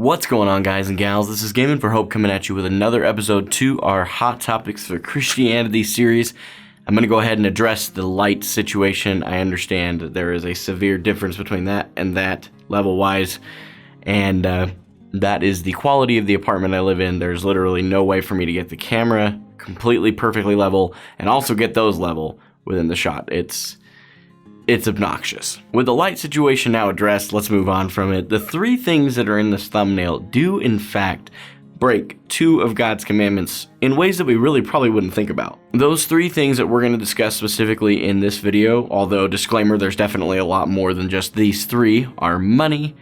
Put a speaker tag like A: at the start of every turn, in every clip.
A: What's going on, guys and gals? This is Gaming for Hope coming at you with another episode to our Hot Topics for Christianity series. I'm going to go ahead and address the light situation. I understand that there is a severe difference between that and that level-wise, and that is the quality of the apartment I live in. There's literally no way for me to get the camera completely perfectly level and also get those level within the shot. It's obnoxious. With the light situation now addressed, let's move on from it. The three things that are in this thumbnail do in fact break two of God's commandments in ways that we really probably wouldn't think about. Those three things that we're going to discuss specifically in this video, although disclaimer, there's definitely a lot more than just these three, are money,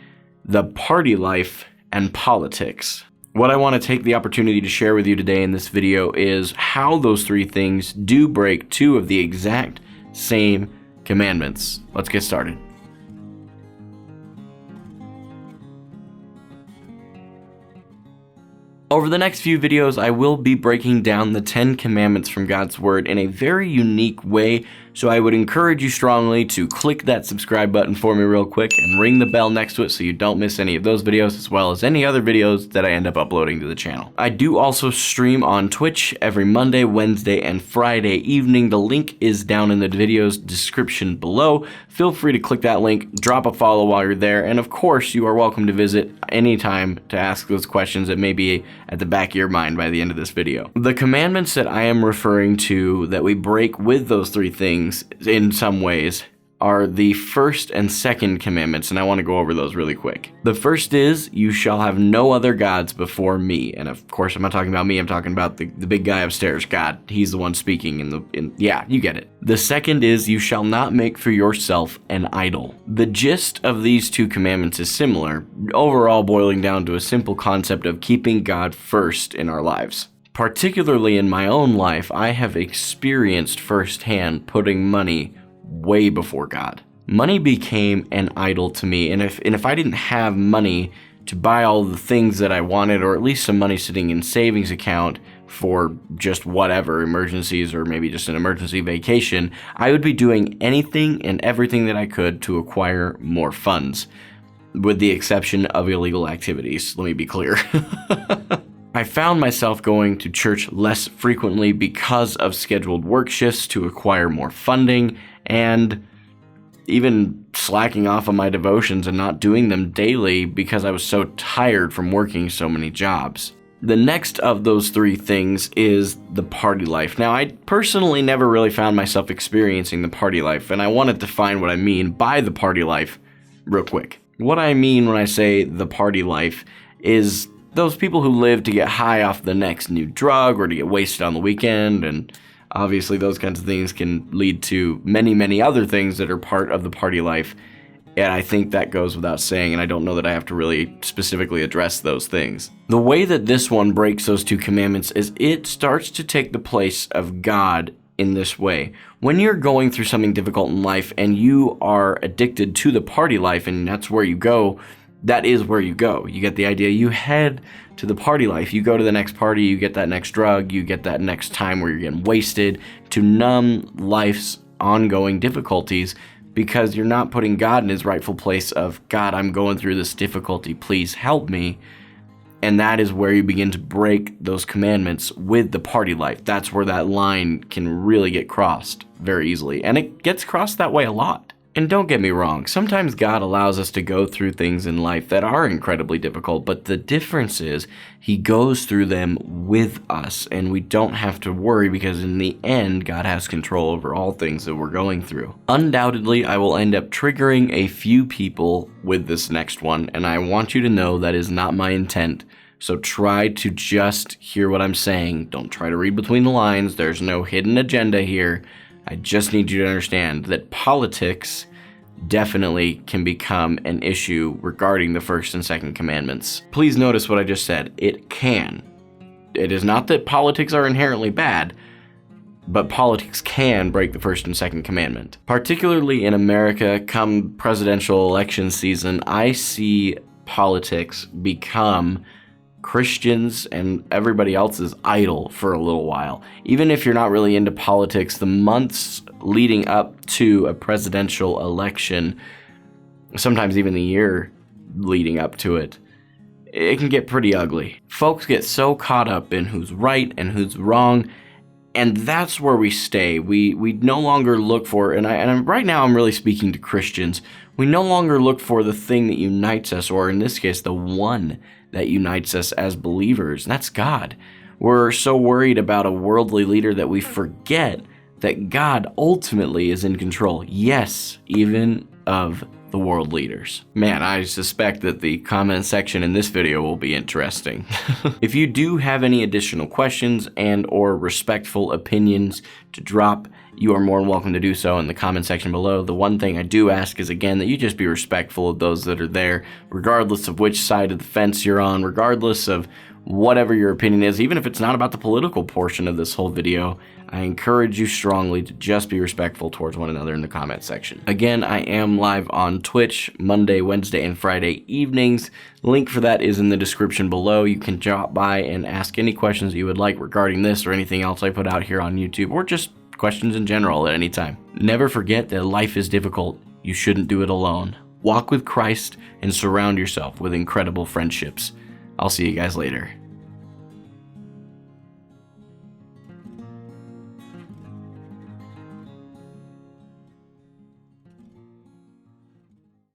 A: the party life, and politics. What I want to take the opportunity to share with you today in this video is how those three things do break two of the exact same commandments. Let's get started. Over the next few videos, I will be breaking down the 10 commandments from God's Word in a very unique way, so I would encourage you strongly to click that subscribe button for me real quick and ring the bell next to it so you don't miss any of those videos as well as any other videos that I end up uploading to the channel. I do also stream on Twitch every Monday, Wednesday, and Friday evening. The link is down in the video's description below. Feel free to click that link, drop a follow while you're there, and of course you are welcome to visit anytime to ask those questions that may be at the back of your mind by the end of this video. The commandments that I am referring to that we break with those three things in some ways are the first and second commandments, and I want to go over those really quick. The first is, you shall have no other gods before me. And of course, I'm not talking about me, I'm talking about the big guy upstairs, God. He's the one speaking yeah, you get it. The second is, you shall not make for yourself an idol. The gist of these two commandments is similar, overall boiling down to a simple concept of keeping God first in our lives. Particularly in my own life, I have experienced firsthand putting money way before God. Money became an idol to me, and if I didn't have money to buy all the things that I wanted, or at least some money sitting in savings account for just whatever, emergencies or maybe just an emergency vacation, I would be doing anything and everything that I could to acquire more funds, with the exception of illegal activities, let me be clear. I found myself going to church less frequently because of scheduled work shifts to acquire more funding, and even slacking off on my devotions and not doing them daily because I was so tired from working so many jobs. The next of those three things is the party life. Now, I personally never really found myself experiencing the party life, and I want to define what I mean by the party life real quick. What I mean when I say the party life is those people who live to get high off the next new drug or to get wasted on the weekend, and obviously those kinds of things can lead to many, many other things that are part of the party life, and I think that goes without saying, and I don't know that I have to really specifically address those things. The way that this one breaks those two commandments is it starts to take the place of God in this way. When you're going through something difficult in life and you are addicted to the party life and that's where you go, that is where you go. You get the idea. You head to the party life. You go to the next party, you get that next drug, you get that next time where you're getting wasted to numb life's ongoing difficulties because you're not putting God in his rightful place of, God, I'm going through this difficulty, please help me. And that is where you begin to break those commandments with the party life. That's where that line can really get crossed very easily. And it gets crossed that way a lot. And don't get me wrong, sometimes God allows us to go through things in life that are incredibly difficult, but the difference is he goes through them with us, and we don't have to worry because in the end, God has control over all things that we're going through. Undoubtedly, I will end up triggering a few people with this next one, and I want you to know that is not my intent. So try to just hear what I'm saying. Don't try to read between the lines. There's no hidden agenda here. I just need you to understand that politics definitely can become an issue regarding the first and second commandments. Please notice what I just said. It can. It is not that politics are inherently bad, but politics can break the first and second commandment. Particularly in America, come presidential election season, I see politics become Christians and everybody else's idol for a little while. Even if you're not really into politics, the months leading up to a presidential election, sometimes even the year leading up to it, it can get pretty ugly. Folks get so caught up in who's right and who's wrong, and that's where we stay. We no longer look for, right now I'm really speaking to Christians, we no longer look for the thing that unites us, or in this case, the one that unites us as believers, and that's God. We're so worried about a worldly leader that we forget that God ultimately is in control. Yes, even of the world leaders. Man, I suspect that the comment section in this video will be interesting. If you do have any additional questions and or respectful opinions to drop, you are more than welcome to do so in the comment section below. The one thing I do ask is, again, that you just be respectful of those that are there, regardless of which side of the fence you're on, regardless of whatever your opinion is, even if it's not about the political portion of this whole video. I encourage you strongly to just be respectful towards one another in the comment section. Again, I am live on Twitch Monday, Wednesday, and Friday evenings. Link for that is in the description below. You can drop by and ask any questions that you would like regarding this or anything else I put out here on YouTube, or just questions in general at any time. Never forget that life is difficult. You shouldn't do it alone. Walk with Christ and surround yourself with incredible friendships. I'll see you guys later.